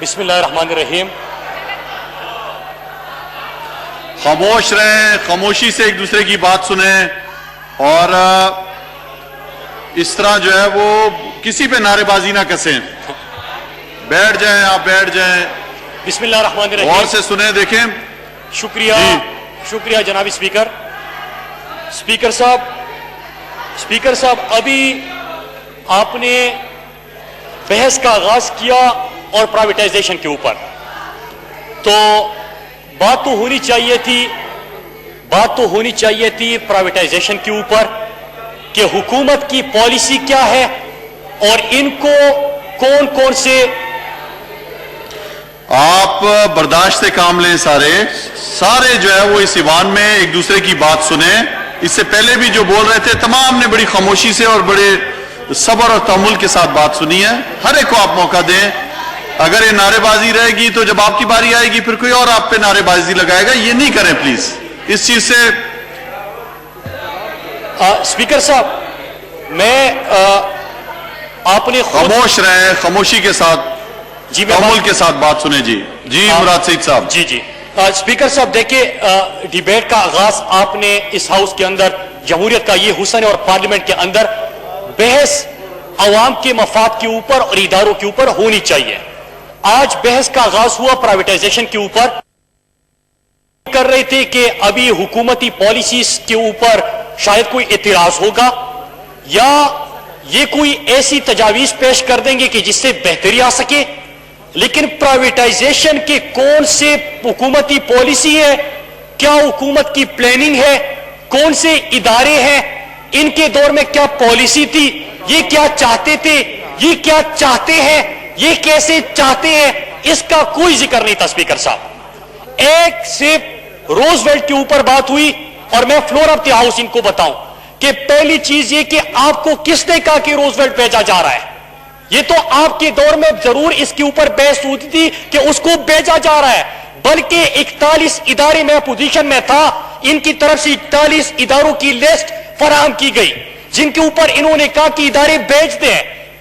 بسم اللہ الرحمن الرحیم. خاموش رہیں, خاموشی سے ایک دوسرے کی بات سنیں, اور اس طرح جو ہے وہ کسی پہ نعرے بازی نہ کسیں. بیٹھ جائیں, آپ بیٹھ جائیں, بسم اللہ الرحمن الرحیم. غور سے سنیں, دیکھیں. شکریہ شکریہ جناب اسپیکر. اسپیکر صاحب ابھی آپ نے بحث کا آغاز کیا اور پرائیویٹائزیشن کے اوپر, تو بات تو ہونی چاہیے تھی پرائیویٹائزیشن کے اوپر کہ حکومت کی پالیسی کیا ہے اور ان کو کون کون سے. آپ برداشت سے کام لیں, سارے جو ہے وہ اس ایوان میں ایک دوسرے کی بات سنیں. اس سے پہلے بھی جو بول رہے تھے تمام نے بڑی خاموشی سے اور بڑے صبر اور تحمل کے ساتھ بات سنی ہے. ہر ایک کو آپ موقع دیں. اگر یہ نعرے بازی رہے گی تو جب آپ کی باری آئے گی پھر کوئی اور آپ پہ نعرے بازی لگائے گا. یہ نہیں کریں پلیز. اس چیز سے اسپیکر صاحب میں آپ نے خاموش رہیں, خاموشی کے ساتھ, تحمل کے ساتھ بات سنیں. جی مراد سعید صاحب. جی اسپیکر صاحب دیکھیں, ڈیبیٹ کا آغاز آپ نے اس ہاؤس کے اندر, جمہوریت کا یہ حسن ہے, اور پارلیمنٹ کے اندر بحث عوام کے مفاد کے اوپر اور اداروں کے اوپر ہونی چاہیے. آج بحث کا آغاز ہوا پرائیویٹائزیشن کے اوپر. کر رہے تھے کہ ابھی حکومتی پالیسیز کے اوپر شاید کوئی اعتراض ہوگا یا یہ کوئی ایسی تجاویز پیش کر دیں گے کہ جس سے بہتری آ سکے. لیکن پرائیویٹائزیشن کے کون سے حکومتی پالیسی ہے, کیا حکومت کی پلاننگ ہے, کون سے ادارے ہیں, ان کے دور میں کیا پالیسی تھی, یہ کیا چاہتے تھے, یہ کیا چاہتے ہیں, یہ کیسے چاہتے ہیں, اس کا کوئی ذکر نہیں تھا. اسپیکر صاحب, ایک صرف روز ویلٹ کے اوپر بات ہوئی, اور میں فلور آف دی ہاؤس ان کو بتاؤں کہ پہلی چیز یہ کہ آپ کو کس نے کہا کہ روز ویلٹ بھیجا جا رہا ہے. یہ تو آپ کے دور میں ضرور اس کے اوپر بحث ہوتی تھی کہ اس کو بھیجا جا رہا ہے, بلکہ 41 ادارے میں اپوزیشن میں تھا, ان کی طرف سے 41 اداروں کی لسٹ فراہم کی گئی جن کے اوپر انہوں نے کہا کہ ادارے بھیج دیں.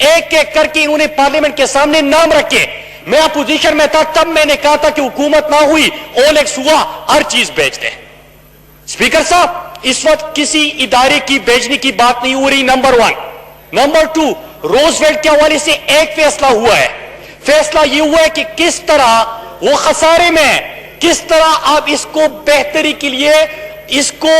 ایک ایک کر کے انہوں نے پارلیمنٹ کے سامنے نام رکھے. میں اپوزیشن میں تھا, تب میں نے کہا تھا کہ حکومت نہ ہوئی, اولیکس ہوا, ہر چیز بھیج دیں. اسپیکر صاحب, اس وقت کسی ادارے کی بھیجنے کی بات نہیں ہو رہی, نمبر 1. نمبر 2, روز ویلٹ کے حوالے سے ایک فیصلہ ہوا ہے. فیصلہ یہ ہوا ہے کہ کس طرح وہ خسارے میں, کس طرح آپ اس کو بہتری کے لیے, اس کو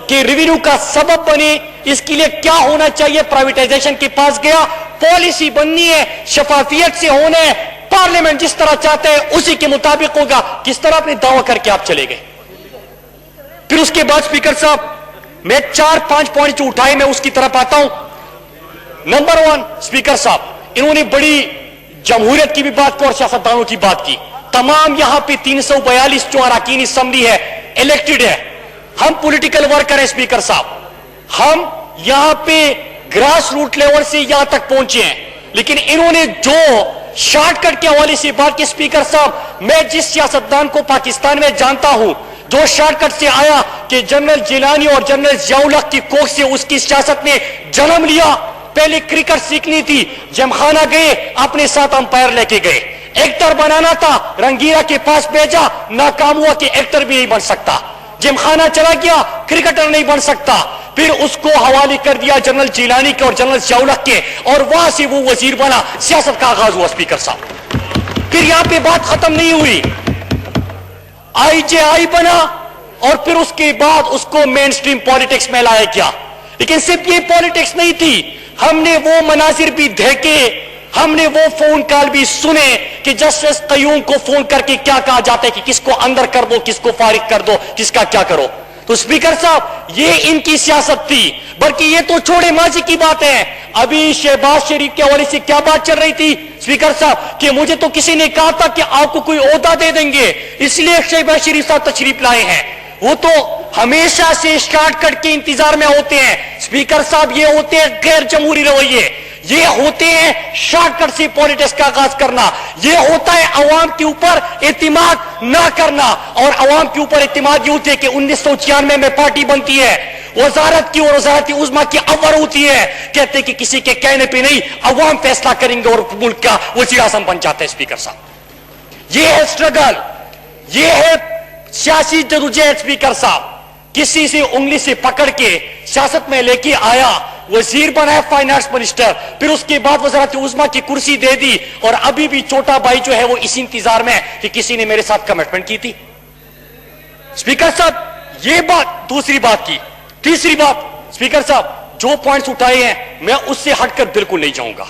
کہ ریونیو کا سبب بنے, اس کے لیے کیا ہونا چاہیے. پرائیویٹائزیشن کے پاس گیا, پالیسی بننی ہے, شفافیت سے ہونا ہے, پارلیمنٹ جس طرح چاہتا ہے اسی کے مطابق ہوگا. کس طرح اپنے دعویٰ کر کے آپ چلے گئے. پھر اس کے بعد اسپیکر صاحب میں 4-5 پوائنٹ جو اٹھائے میں اس کی طرف آتا ہوں. نمبر 1, اسپیکر صاحب انہوں نے بڑی جمہوریت کی بھی بات کی اور سیاستدانوں کی بات کی. تمام یہاں پہ 342 جو اراکین اسمبلی ہے الیکٹڈ ہے. ہم پولیٹیکل ورکر ہیں اسپیکر صاحب, ہم یہاں پہ گراس روٹ لیول سے یہاں تک پہنچے ہیں. لیکن انہوں نے جو شارٹ کٹ کے حوالے سے بات کی, اسپیکر صاحب میں جس سیاستدان کو پاکستان میں جانتا ہوں جو شارٹ کٹ سے آیا کہ جنرل جیلانی اور جنرل ضیاء الحق کی کوکھ سے اس کی سیاست نے جنم لیا. پہلے کرکٹ سیکھنی تھی, جم خانہ گئے, اپنے ساتھ امپائر لے کے گئے. ایکٹر بنانا تھا, رنگیرا کے پاس بھیجا, ناکام ہوا کہ ایکٹر بھی نہیں بن سکتا. جم خانہ چلا گیا, کرکٹر نہیں بن سکتا. پھر اس کو حوالے کر دیا جنرل جیلانی کے اور جنرل ضیاء الحق کے, اور وہاں سے وہ وزیر بنا, سیاست کا آغاز ہوا. اسپیکر صاحب پھر یہاں پہ بات ختم نہیں ہوئی, IJI بنا, اور پھر اس کے بعد اس کو مین سٹریم پالیٹکس میں لایا گیا. لیکن صرف یہ پالیٹکس نہیں تھی, ہم نے وہ مناظر بھی دیکھے, ہم نے وہ فون کال بھی سنے کہ جسٹس قیوم کو فون کر کے کیا کہا جاتا ہے کہ کس کو اندر کر دو, کس کو فارغ کر دو, کس کا کیا کرو. تو اسپیکر صاحب یہ ان کی سیاست تھی. بلکہ یہ تو چھوڑے ماضی کی بات ہے, ابھی شہباز شریف کے حوالے سے کیا بات چل رہی تھی اسپیکر صاحب کہ مجھے تو کسی نے کہا تھا کہ آپ کو کوئی عہدہ دے دیں گے, اس لیے شہباز شریف صاحب تشریف لائے ہیں. وہ تو ہمیشہ سے شارٹ کٹ کے انتظار میں ہوتے ہیں. اسپیکر صاحب یہ ہوتے ہیں غیر جمہوری رویے, یہ ہوتے ہیں شارٹ کٹ سے پالیٹکس کا آغاز کرنا, یہ ہوتا ہے عوام کے اوپر اعتماد نہ کرنا. اور عوام کے اوپر اعتماد یہ ہوتی ہے کہ 1996 میں پارٹی بنتی ہے, وزارت کی اور وزارت عظمیٰ کی اول ہوتی ہے, کہتے کہ کسی کے کہنے پہ نہیں, عوام فیصلہ کریں گے اور ملک کا وزیر اعظم بن جاتا ہے. اسپیکر صاحب یہ ہے اسٹرگل, یہ ہے سیاسی جدوجہد. اسپیکر صاحب کسی سے انگلی سے پکڑ کے سیاست میں لے کے آیا, وزیر بنایا, فائنانس منسٹر, پھر اس کے بعد وزارت عظمیٰ کی کرسی دے دی, اور ابھی بھی چھوٹا بھائی جو ہے وہ اسی انتظار میں کہ کسی نے میرے ساتھ کمٹمنٹ کی تھی. اسپیکر صاحب یہ بات دوسری بات کی. تیسری بات, اسپیکر صاحب جو پوائنٹس اٹھائے ہیں میں اس سے ہٹ کر بالکل نہیں جاؤں گا.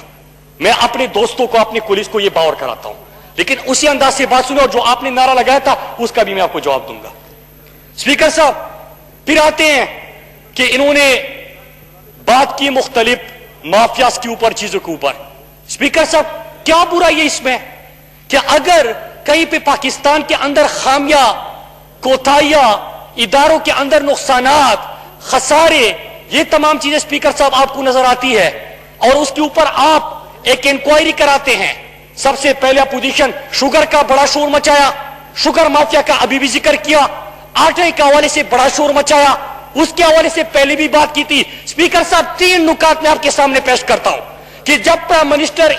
میں اپنے دوستوں کو, اپنے کولیز کو یہ باور کراتا ہوں, لیکن اسی انداز سے بات سنو, اور جو آپ نے نعرہ لگایا تھا اس کا بھی میں آپ کو جواب دوں گا. اسپیکر صاحب پھر آتے ہیں کہ انہوں نے بات کی مختلف مافیاز کے اوپر, چیزوں کے اوپر. اسپیکر صاحب کیا برا یہ اس میں کہ اگر کہیں پہ پاکستان کے اندر خامیاں, کوتاہیاں, اداروں کے اندر نقصانات, خسارے, یہ تمام چیزیں اسپیکر صاحب آپ کو نظر آتی ہے, اور اس کے اوپر آپ ایک انکوائری کراتے ہیں. سب سے پہلے اپوزیشن شوگر کا بڑا شور مچایا, شوگر مافیا کا ابھی بھی ذکر کیا, آٹے کے حوالے سے بڑا شور مچایا, اس کے حوالے سے پہلے بھی بات کی تھی. اسپیکر صاحب تین نکات میں آپ کے سامنے پیش کرتا ہوں کہ جب پرائم منسٹر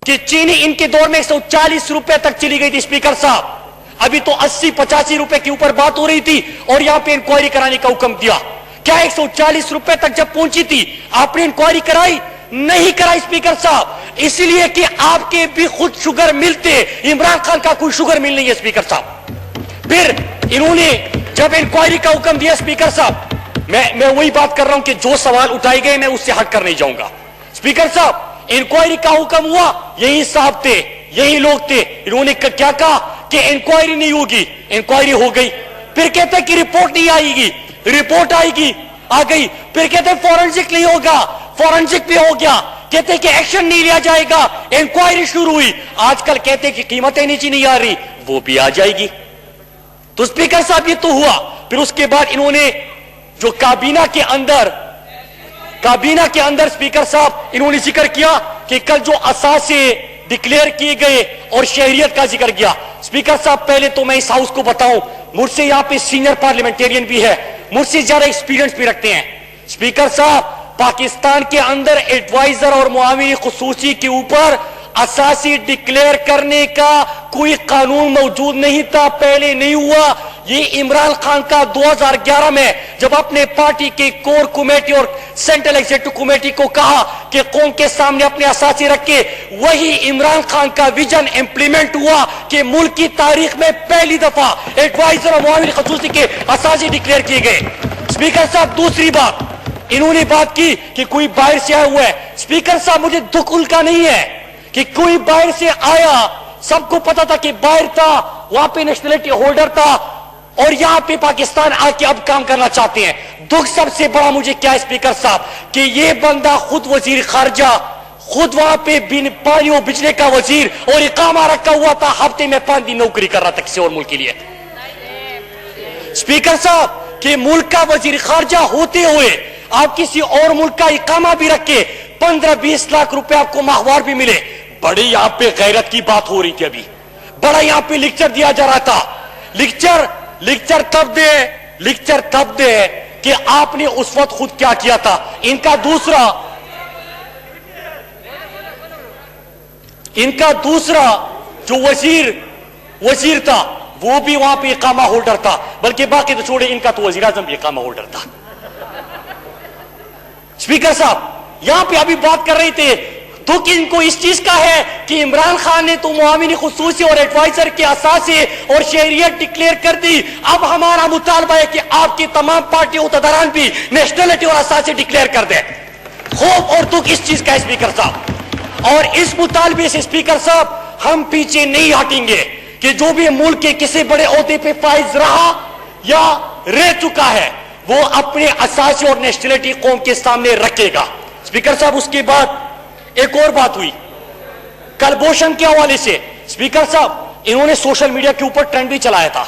کہ چینی ان کے دور میں 140 روپے تک چلی گئی تھی. اسپیکر صاحب ابھی تو 80-85 روپے کے اوپر بات ہو رہی تھی, اور یہاں پہ انکوائری کرانے کا حکم دیا. کیا 140 روپے تک جب پہنچی تھی آپ نے انکوائری کرائی؟ نہیں کرائی اسپیکر صاحب, اس لیے کہ آپ کے بھی خود شوگر ملتے, عمران خان کا کوئی شوگر مل نہیں ہے. اسپیکر صاحب پھر انہوں نے جب انکوائری کا حکم دیا, اسپیکر صاحب میں وہی بات کر رہا ہوں کہ جو سوال اٹھائے گئے میں اس سے ہٹ کر نہیں جاؤں گا. اسپیکر صاحب انکوائری کا حکم ہوا, یہی صاحب تھے, یہی لوگ تھے, انہوں نے کیا کہا کہ انکوائری نہیں ہوگی. انکوائری ہو گئی, پھر کہتے کہ رپورٹ نہیں آئے گی, رپورٹ آئے گی, آ گئی, پھر کہتے فورنسک نہیں ہوگا, فورنسک بھی ہو گیا, کہتے کہ ایکشن نہیں لیا جائے گا, انکوائری شروع ہوئی. آج کل کہتے کہ قیمتیں نیچے نہیں آ رہی, وہ بھی آ جائے گی. تو اسپیکر صاحب یہ تو ہوا. پھر اس کے بعد انہوں نے جو کابینہ کے اندر اسپیکر صاحب انہوں نے ذکر کیا کہ کل جو اثاثے ڈکلیئر کیے گئے اور شہریت کا ذکر کیا. اسپیکر صاحب پہلے تو میں اس ہاؤس کو بتاؤں, مجھ سے یہاں پہ سینئر پارلیمنٹیرین بھی ہے, مجھ سے زیادہ ایکسپیرینس بھی رکھتے ہیں. اسپیکر صاحب پاکستان کے اندر ایڈوائزر اور معاون خصوصی کے اوپر اساسی ڈکلیئر کرنے کا کوئی قانون موجود نہیں تھا, پہلے نہیں ہوا. یہ عمران خان کا 2011 میں جب اپنے پارٹی کے کور کمیٹی اور سینٹرل ایگزیکٹو کمیٹی کو کہا کہ قوم کے سامنے اپنے اساسی رکھے, وہی عمران خان کا ویژن امپلیمنٹ ہوا کہ ملک کی تاریخ میں پہلی دفعہ ایڈوائزر اور معاون خصوصی کے اساسی ڈکلیئر کیے گئے. اسپیکر صاحب دوسری بات انہوں نے بات کی کہ کوئی باہر سے آیا ہوا ہے. اسپیکر صاحب مجھے دکھ ان کا نہیں ہے کہ کوئی باہر سے آیا, سب کو پتا تھا کہ باہر تھا, وہاں پہ نیشنلٹی ہولڈر تھا, اور یہاں پہ پاکستان آ کے اب کام کرنا چاہتے ہیں. دکھ سب سے بڑا مجھے کیا ہے اسپیکر صاحب کہ یہ بندہ خود وزیر خارجہ, خود وہاں پہ پانی و بجلی کا وزیر, اور اقامہ رکھا ہوا تھا, ہفتے میں 5 دن نوکری کر رہا تھا کسی اور ملک کے لیے. اسپیکر صاحب کہ ملک کا وزیر خارجہ ہوتے ہوئے آپ کسی اور ملک کا اقامہ بھی رکھے, 15-20 لاکھ روپے آپ کو ماہوار بھی ملے. بڑی یہاں پہ غیرت کی بات ہو رہی تھی, ابھی بڑا یہاں پہ لیکچر دیا جا رہا تھا. لیکچر تب دے کہ آپ نے اس وقت خود کیا کیا تھا. ان کا دوسرا جو وزیر تھا وہ بھی وہاں پہ اقامہ ہولڈر تھا, بلکہ باقی تو چھوڑے, ان کا تو وزیر اعظم بھی اقامہ ہولڈر تھا. اسپیکر صاحب یہاں پہ ابھی بات کر رہے تھے تو کہ ان کو اس چیز کا ہے کہ عمران خان نے تو معاون خصوصی اور ایڈوائزر کے اثاثے اور شہریت ڈکلیئر کر دی. اب ہمارا مطالبہ ہے کہ آپ کی تمام پارٹی عہدیداران بھی نیشنلٹی اور اثاثے ڈکلیئر کر دیں. خوف اور دکھ اس چیز کا ہے اسپیکر صاحب, اور اس مطالبے سے اسپیکر صاحب ہم پیچھے نہیں ہٹیں گے کہ جو بھی ملک کے کسی بڑے عہدے پہ فائز رہا یا رہ چکا ہے وہ اپنے اثاثے اور نیشنلٹی قوم کے سامنے رکھے گا. اسپیکر صاحب اس کے بعد ایک اور بات ہوئی کلبھوشن کے حوالے سے. اسپیکر صاحب انہوں نے سوشل میڈیا کے اوپر ٹرینڈ بھی چلایا تھا.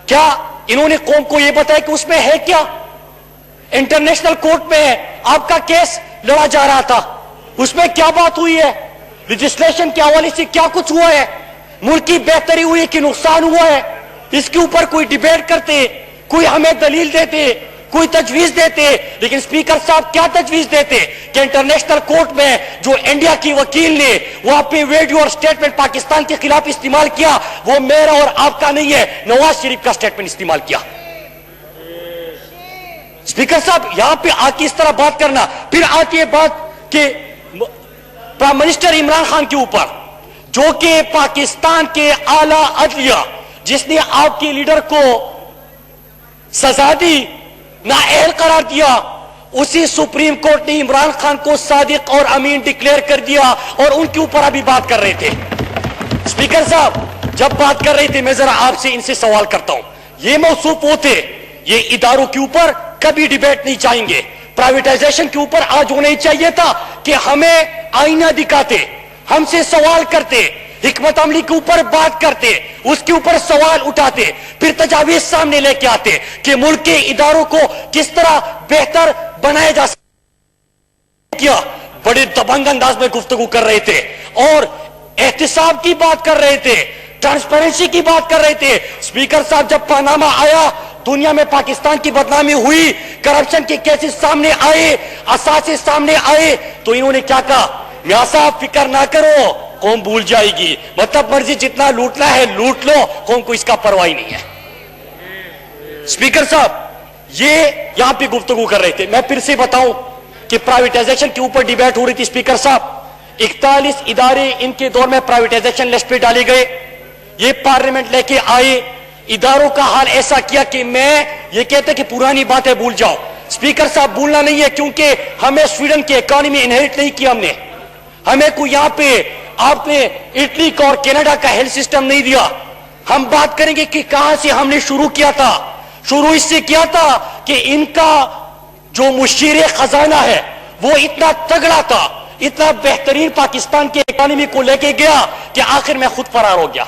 کیا انہوں نے قوم کو یہ بتایا کہ اس میں ہے کیا؟ انٹرنیشنل کورٹ میں آپ کا کیس لڑا جا رہا تھا, اس میں کیا بات ہوئی ہے, لیجسلیشن کے حوالے سے کیا کچھ ہوا ہے, ملک کی بہتری ہوئی کہ نقصان ہوا ہے, اس کے اوپر کوئی ڈیبیٹ کرتے, کوئی ہمیں دلیل دیتے, کوئی تجویز دیتے، لیکن اسپیکر صاحب کیا تجویز دیتے کہ انٹرنیشنل کورٹ میں جو انڈیا کی وکیل نے وہاں پہ ویڈیو اور سٹیٹمنٹ پاکستان کے خلاف استعمال کیا، وہ میرا اور آپ کا نہیں ہے، نواز شریف کا سٹیٹمنٹ استعمال کیا۔ اسپیکر صاحب یہاں پہ آ کے اس طرح بات کرنا، پھر آتی ہے بات کہ پرائم منسٹر عمران خان کے اوپر، جو کہ پاکستان کے اعلی عدلیہ جس نے آپ کے لیڈر کو سزا دی، نااہل قرار دیا، اسی سپریم کورٹ نے عمران خان کو صادق اور امین ڈکلیئر کر دیا اور ان کے اوپر ابھی بات کر رہے تھے۔ اسپیکر صاحب جب بات کر رہے تھے میں ذرا آپ سے ان سے سوال کرتا ہوں، یہ موصوف ہوتے یہ اداروں کے اوپر کبھی ڈیبیٹ نہیں چاہیں گے، پرائیویٹائزیشن کے اوپر آج ہونا ہی چاہیے تھا کہ ہمیں آئینہ دکھاتے، ہم سے سوال کرتے، حکمت عملی کے اوپر بات کرتے، اس کے اوپر سوال اٹھاتے، پھر تجاویز سامنے لے کے آتے کہ ملک کے اداروں کو کس طرح بہتر بنایا جا سکتا۔ کیا بڑے دبنگ انداز میں گفتگو کر رہے تھے اور احتساب کی بات کر رہے تھے، ٹرانسپیرنسی کی بات کر رہے تھے۔ اسپیکر صاحب جب پاناما آیا، دنیا میں پاکستان کی بدنامی ہوئی، کرپشن کے کیسز سامنے آئے، اساسے سامنے آئے، تو انہوں نے کیا کہا؟ میاں صاحب فکر نہ کرو، قوم بھول جائے گی، مطلب مرضی جتنا لوٹنا ہے لوٹ لو، قوم کو اس کا پرواہ نہیں ہے۔ اسپیکر صاحب یہ یہاں پہ گفتگو کر رہے تھے، میں پھر سے بتاؤں کہ پرائیویٹائزیشن کے اوپر ڈیبیٹ ہو رہی تھی۔ اسپیکر صاحب 41 ادارے ان کے دور میں پرائیویٹائزیشن لسٹ پہ ڈالے گئے، یہ پارلیمنٹ لے کے آئے، اداروں کا حال ایسا کیا کہ میں یہ کہتے کہ پرانی باتیں بھول جاؤ۔ اسپیکر صاحب بھولنا نہیں ہے، کیونکہ ہمیں سویڈن کی اکانومی انہیریٹ نہیں کیا، ہمیں کوئی یہاں پہ آپ نے اٹلی کا اور کینیڈا کا ہیلتھ سسٹم نہیں دیا۔ ہم بات کریں گے کہ کہاں سے ہم نے شروع کیا تھا۔ شروع اس سے کیا تھا کہ ان کا جو مشیر خزانہ ہے وہ اتنا تگڑا تھا، اتنا بہترین پاکستان کی اکانومی کو لے کے گیا کہ آخر میں خود فرار ہو گیا،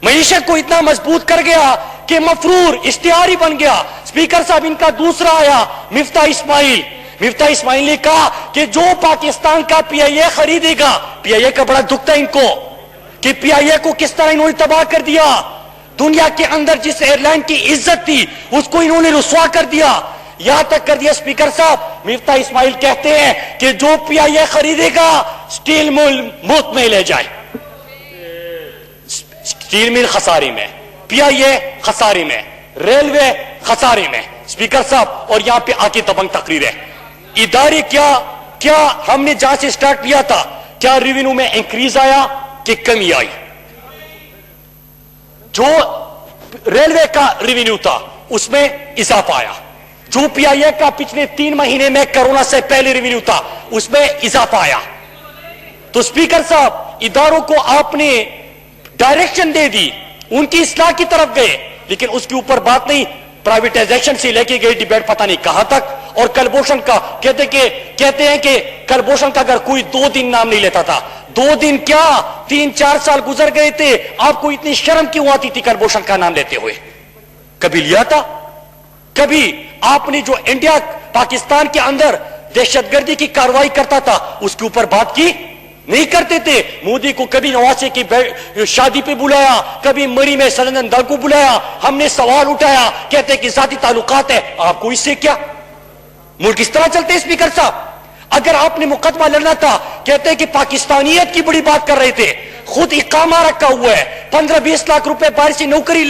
معیشت کو اتنا مضبوط کر گیا کہ مفرور اشتہاری بن گیا۔ اسپیکر صاحب ان کا دوسرا آیا مفتاح اسماعیل نے کہا کہ جو پاکستان کا پی آئی اے خریدے گا، پی آئی اے کا بڑا دکھ تھا ان کو کہ پی آئی اے کو کس طرح انہوں نے تباہ کر دیا، دنیا کے اندر جس ایئر لائن کی عزت تھی اس کو انہوں نے رسوا کر دیا، یہاں تک کر دیا۔ اسپیکر صاحب مفتاح اسماعیل کہتے ہیں کہ جو پی آئی اے خریدے گا سٹیل مل موت میں لے جائے، سٹیل مل خسارے میں، پی آئی اے خسارے میں، ریلوے خسارے میں۔ اسپیکر صاحب اور یہاں پہ آ کے دبنگ تقریر ہے، ادارے کیا ہم نے جہاں سے سٹارٹ کیا تھا، کیا ریونیو میں انکریز آیا کہ کمی آئی؟ جو ریلوے کا ریونیو تھا اس میں اضافہ آیا، جو پی آئی اے کا پچھلے 3 مہینے میں کرونا سے پہلے ریونیو تھا اس میں اضافہ آیا۔ تو اسپیکر صاحب اداروں کو آپ نے ڈائریکشن دے دی، ان کی اصلاح کی طرف گئے، لیکن اس کے اوپر بات نہیں۔ پرائیویٹائزیشن سے لے کے گئے ڈیبیٹ پتہ نہیں کہاں تک، اور کلبھوشن کا کہتے ہیں کہ کلبھوشن کا اگر کوئی 2 دن نام نہیں لیتا تھا، 2 دن کیا 3-4 سال گزر گئے تھے، آپ کو اتنی شرم کیوں آتی تھی کلبھوشن کا نام لیتے ہوئے؟ کبھی لیا تھا؟ کبھی آپ نے جو انڈیا پاکستان کے اندر دہشت گردی کی کارروائی کرتا تھا اس کے اوپر بات کی؟ نہیں کرتے تھے۔ مودی کو کبھی نواسے کی شادی پہ بلایا، کبھی مری میں سدن دل کو بلایا، ہم نے سوال اٹھایا، کہتے کہ ذاتی تعلقات ہے، آپ کو اس سے کیا؟ ملک اس طرح چلتے؟ اسپیکر صاحب اگر آپ نے مقدمہ لڑنا تھا، کہتے کہ پاکستانیت کی بڑی بات کر رہے تھے، خود اقامہ رکھا ہوا ہے، 15-20 لاکھ روپے باہر سے نوکری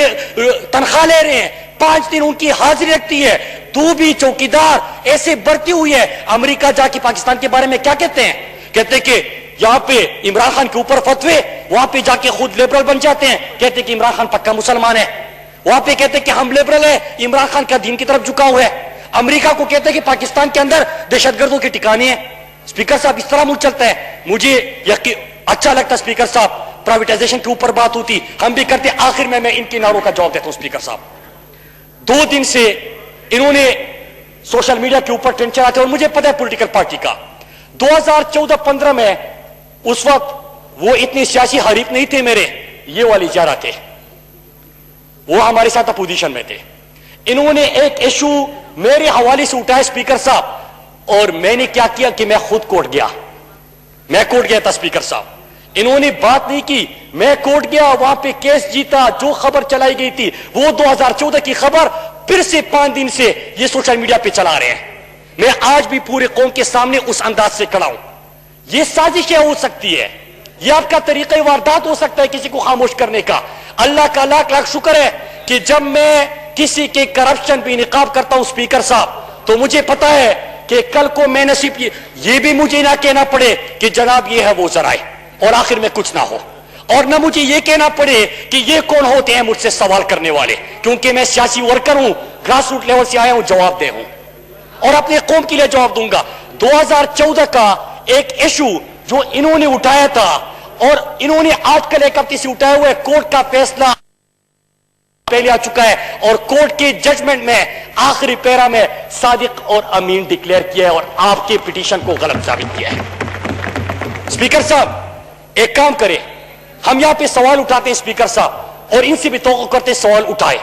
تنخواہ لے رہے ہیں، 5 دن ان کی حاضری رکھتی ہے، تو بھی چوکیدار ایسے بڑھتی ہوئی ہے۔ امریکہ جا کے پاکستان کے بارے میں کیا کہتے ہیں؟ کہتے کہ یہاں پہ عمران خان کے اوپر فتوے، وہاں پہ جا کے خود لبرل بن جاتے ہیں، کہتے کہ عمران خان پکا مسلمان ہے، وہاں پہ کہتے کہ ہم لبرل ہیں، عمران خان کا دین کی طرف جھکا ہوا ہے۔ امریکہ کو کہتے کہ پاکستان کے اندر دہشت گردوں کے ٹھکانے ہیں۔ اسپیکر صاحب اس طرح ملک چلتا ہے۔ مجھے اچھا لگتا اسپیکر صاحب پرائیویٹائزیشن کے اوپر بات ہوتی، ہم بھی کرتے۔ آخر میں ان کے نعروں کا جواب دیتا ہوں۔ اسپیکر صاحب 2 دن سے انہوں نے سوشل میڈیا کے اوپر ٹرینڈ چلاتے، اور مجھے پتا ہے پولیٹیکل پارٹی کا 2014-15 میں اس وقت وہ اتنے سیاسی حریف نہیں تھے میرے، یہ والی جارہ تھے، وہ ہمارے ساتھ اپوزیشن میں تھے۔ انہوں نے ایک ایشو میرے حوالے سے اٹھایا اسپیکر صاحب، اور میں نے کیا کیا کہ میں خود کورٹ گیا، میں کورٹ گیا تھا اسپیکر صاحب۔ انہوں نے بات نہیں کی، میں کورٹ گیا، وہاں پہ کیس جیتا، جو خبر چلائی گئی تھی وہ 2014 کی خبر پھر سے 5 دن سے یہ سوشل میڈیا پہ چلا رہے ہیں. میں آج بھی پورے قوم کے سامنے اس انداز سے کھڑا ہوں. یہ سازشیں ہو سکتی ہے, یہ آپ کا طریقہ واردات ہو سکتا ہے کسی کو خاموش کرنے کا. اللہ کا لاکھ لاکھ شکر ہے کہ جب میں کسی کے کرپشن پہ نقاب کرتا ہوں اسپیکر صاحب, تو مجھے پتا ہے کہ کل کو میں نصیب یہ بھی مجھے نہ کہنا پڑے کہ جناب یہ ہے وہ ذرائع اور آخر میں کچھ نہ ہو, اور نہ مجھے یہ کہنا پڑے کہ یہ کون ہوتے ہیں مجھ سے سوال کرنے والے, کیونکہ میں سیاسی ورکر ہوں, گراس روٹ لیول سے آیا ہوں, جواب دے ہوں اور اپنے قوم کے لیے جواب دوں گا. 2014 کا ایک ایشو جو انہوں نے اٹھایا تھا اور انہوں نے آج کل ایک ہفتے سے اٹھایا ہوا ہے, کورٹ کا فیصلہ پہلے آ چکا ہے اور کورٹ کے ججمنٹ میں آخری پیرا میں صادق اور امین ڈکلیئر کیا ہے اور آپ کے پٹیشن کو غلط ثابت کیا ہے. اسپیکر صاحب ایک کام کریں, ہم یہاں پہ سوال اٹھاتے ہیں اسپیکر صاحب, اور ان سے بھی توقع کرتے سوال اٹھائے.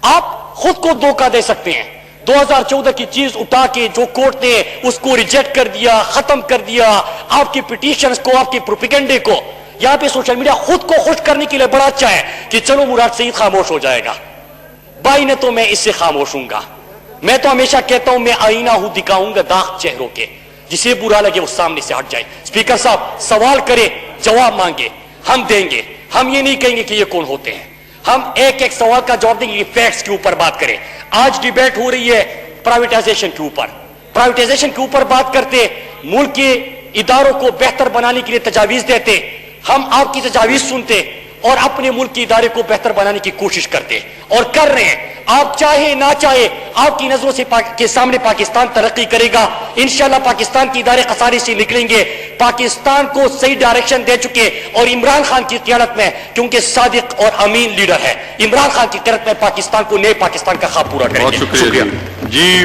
آپ خود کو دھوکہ دے سکتے ہیں. 2014 کی چیز اٹھا کے جو کورٹ نے اس کو ریجیکٹ کر دیا, ختم کر دیا, آپ کی پٹیشنز کو, آپ کی پروپیگنڈے کو. یہاں پہ سوشل میڈیا خود کو خوش کرنے کے لیے بڑا اچھا ہے کہ چلو مراد سعید خاموش ہو جائے گا, بھائی نے تو میں اس سے خاموش ہوں گا. میں تو ہمیشہ کہتا ہوں میں آئینہ ہوں, دکھاؤں گا داغ چہروں کے, جسے برا لگے وہ سامنے سے ہٹ جائے. اسپیکر صاحب سوال کرے, جواب مانگے, ہم دیں گے. ہم یہ نہیں کہیں گے کہ یہ کون ہوتے ہیں, ہم ایک ایک سوال کا جواب دیں گے. فیکٹس کے اوپر بات کریں. آج ڈیبیٹ ہو رہی ہے پرائیویٹائزیشن کے اوپر. پرائیویٹائزیشن کے اوپر بات کرتے, ملک کے اداروں کو بہتر بنانے کے لیے تجاویز دیتے. ہم آپ کی تجاویز سنتے اور اپنے ملک کے ادارے کو بہتر بنانے کی کوشش کرتے اور کر رہے ہیں. آپ چاہے نہ چاہے آپ کی نظروں سے کے سامنے پاکستان ترقی کرے گا. انشاءاللہ پاکستان کے ادارے خسارے سے نکلیں گے. پاکستان کو صحیح ڈائریکشن دے چکے اور عمران خان کی قیادت میں, کیونکہ صادق اور امین لیڈر ہے, عمران خان کی قیادت میں پاکستان کو نئے پاکستان کا خواب پورا کریں بہت گے. شکریہ جی.